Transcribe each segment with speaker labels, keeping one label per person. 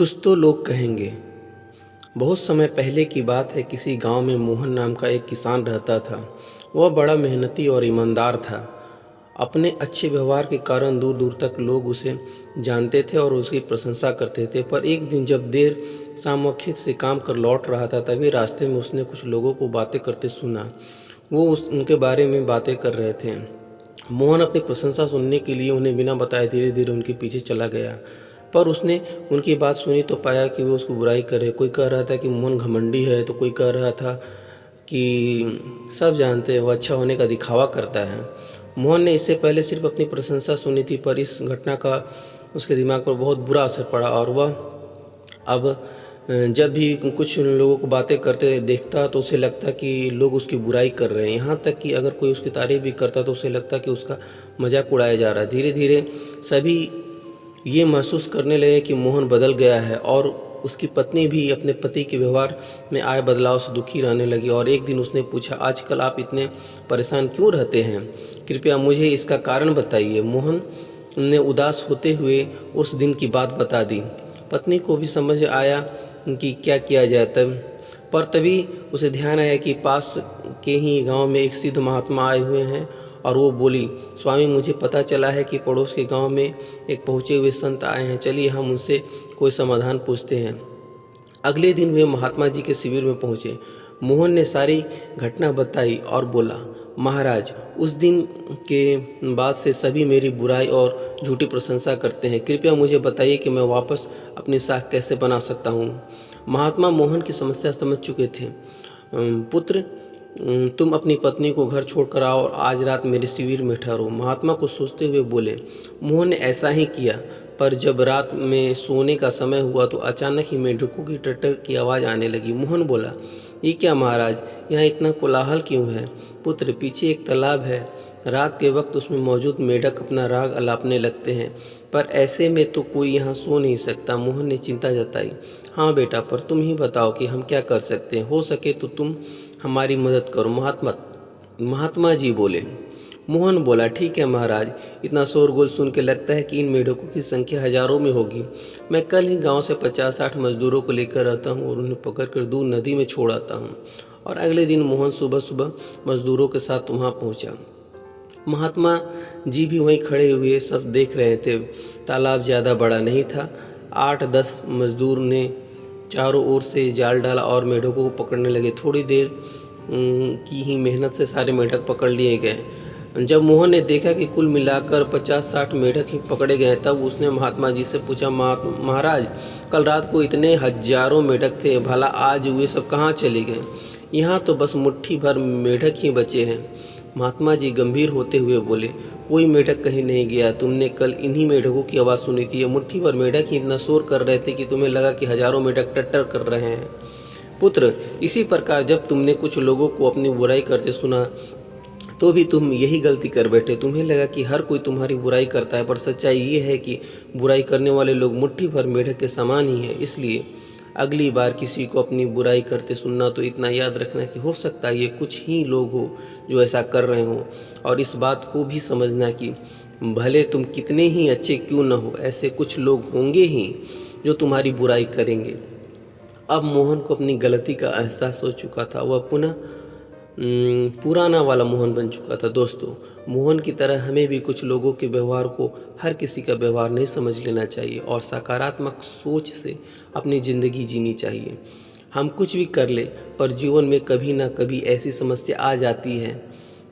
Speaker 1: कुछ तो लोग कहेंगे। बहुत समय पहले की बात है। किसी गांव में मोहन नाम का एक किसान रहता था। वह बड़ा मेहनती और ईमानदार था। अपने अच्छे व्यवहार के कारण दूर दूर तक लोग उसे जानते थे और उसकी प्रशंसा करते थे। पर एक दिन जब देर शाम वह खेत से काम कर लौट रहा था, तभी रास्ते में उसने कुछ लोगों को बातें करते सुना। वो उनके बारे में बातें कर रहे थे। मोहन अपनी प्रशंसा सुनने के लिए उन्हें बिना बताए धीरे धीरे उनके पीछे चला गया। पर उसने उनकी बात सुनी तो पाया कि वो उसको बुराई कर रहे। कोई कह रहा था कि मोहन घमंडी है, तो कोई कह रहा था कि सब जानते हैं वह अच्छा होने का दिखावा करता है। मोहन ने इससे पहले सिर्फ अपनी प्रशंसा सुनी थी, पर इस घटना का उसके दिमाग पर बहुत बुरा असर पड़ा और वह अब जब भी कुछ लोगों को बातें करते देखता तो उसे लगता कि लोग उसकी बुराई कर रहे हैं। यहाँ तक कि अगर कोई उसकी तारीफ भी करता तो उसे लगता कि उसका मजाक उड़ाया जा रहा है। धीरे धीरे सभी ये महसूस करने लगे कि मोहन बदल गया है और उसकी पत्नी भी अपने पति के व्यवहार में आए बदलाव से दुखी रहने लगी। और एक दिन उसने पूछा, आजकल आप इतने परेशान क्यों रहते हैं? कृपया मुझे इसका कारण बताइए। मोहन ने उदास होते हुए उस दिन की बात बता दी। पत्नी को भी समझ आया कि क्या किया जाए। तभी उसे ध्यान आया कि पास के ही गांव में एक सिद्ध महात्मा आए हुए हैं। और वो बोली, स्वामी, मुझे पता चला है कि पड़ोस के गांव में एक पहुँचे हुए संत आए हैं। चलिए हम उनसे कोई समाधान पूछते हैं। अगले दिन वे महात्मा जी के शिविर में पहुँचे। मोहन ने सारी घटना बताई और बोला, महाराज, उस दिन के बाद से सभी मेरी बुराई और झूठी प्रशंसा करते हैं। कृपया मुझे बताइए कि मैं वापस अपनी साख कैसे बना सकता हूँ। महात्मा मोहन की समस्या समझ चुके थे। पुत्र, तुम अपनी पत्नी को घर छोड़कर आओ और आज रात मेरे शिविर में ठहरो। महात्मा को सोचते हुए बोले। मोहन ने ऐसा ही किया, पर जब रात में सोने का समय हुआ तो अचानक ही मेढकों की टटर की आवाज़ आने लगी। मोहन बोला, ये क्या महाराज, यहाँ इतना कोलाहल क्यों है? पुत्र, पीछे एक तालाब है। रात के वक्त उसमें मौजूद मेढक अपना राग अलापने लगते हैं, पर ऐसे में तो कोई यहाँ सो नहीं सकता। मोहन ने चिंता जताई। हाँ बेटा, पर तुम ही बताओ कि हम क्या कर सकते हैं। हो सके तो तुम हमारी मदद करो। महात्मा जी बोले। मोहन बोला, ठीक है महाराज, इतना शोरगुल सुन के लगता है कि इन मेढकों की संख्या हजारों में होगी। मैं कल ही गांव से 50-60 मजदूरों को लेकर आता हूँ और उन्हें पकड़कर दूर नदी में छोड़ आता हूँ। और अगले दिन मोहन सुबह सुबह मजदूरों के साथ वहाँ पहुँचा। महात्मा जी भी वहीं खड़े हुए सब देख रहे थे। तालाब ज़्यादा बड़ा नहीं था। 8-10 मजदूर ने चारों ओर से जाल डाला और मेढकों को पकड़ने लगे। थोड़ी देर की ही मेहनत से सारे मेढक पकड़ लिए गए। जब मोहन ने देखा कि कुल मिलाकर 50-60 मेढक ही पकड़े गए, तब उसने महात्मा जी से पूछा, महाराज, कल रात को इतने हजारों मेढक थे, भला आज वे सब कहाँ चले गए? यहाँ तो बस मुट्ठी भर मेढक ही बचे हैं। महात्मा जी गंभीर होते हुए बोले, कोई मेढक कहीं नहीं गया। तुमने कल इन्हीं मेढकों की आवाज़ सुनी थी। ये मुट्ठी भर मेढक ही इतना शोर कर रहे थे कि तुम्हें लगा कि हजारों मेढक टट्टर कर रहे हैं। पुत्र, इसी प्रकार जब तुमने कुछ लोगों को अपनी बुराई करते सुना तो भी तुम यही गलती कर बैठे। तुम्हें लगा कि हर कोई तुम्हारी बुराई करता है, पर सच्चाई ये है कि बुराई करने वाले लोग मुट्ठी भर मेढक के समान ही है। इसलिए अगली बार किसी को अपनी बुराई करते सुनना तो इतना याद रखना कि हो सकता है ये कुछ ही लोग हो जो ऐसा कर रहे हों। और इस बात को भी समझना कि भले तुम कितने ही अच्छे क्यों न हो, ऐसे कुछ लोग होंगे ही जो तुम्हारी बुराई करेंगे। अब मोहन को अपनी गलती का एहसास हो चुका था। वह पुनः पुराना वाला मोहन बन चुका था। दोस्तों, मोहन की तरह हमें भी कुछ लोगों के व्यवहार को हर किसी का व्यवहार नहीं समझ लेना चाहिए और सकारात्मक सोच से अपनी ज़िंदगी जीनी चाहिए। हम कुछ भी कर ले, पर जीवन में कभी ना कभी ऐसी समस्या आ जाती है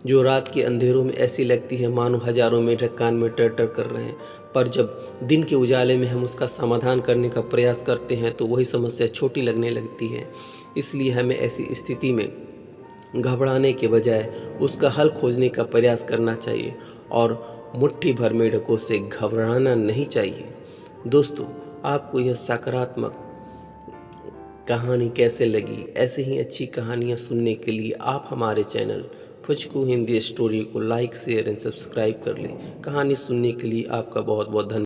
Speaker 1: जो रात के अंधेरों में ऐसी लगती है मानो हजारों मेढक कान में टर टर कर रहे हैं। पर जब दिन के उजाले में हम उसका समाधान करने का प्रयास करते हैं तो वही समस्या छोटी लगने लगती है। इसलिए हमें ऐसी स्थिति में घबराने के बजाय उसका हल खोजने का प्रयास करना चाहिए और मुट्ठी भर मेढकों से घबराना नहीं चाहिए। दोस्तों, आपको यह सकारात्मक कहानी कैसे लगी? ऐसे ही अच्छी कहानियाँ सुनने के लिए आप हमारे चैनल फुचकू हिंदी स्टोरी को लाइक, शेयर एंड सब्सक्राइब कर लें। कहानी सुनने के लिए आपका बहुत बहुत धन्यवाद।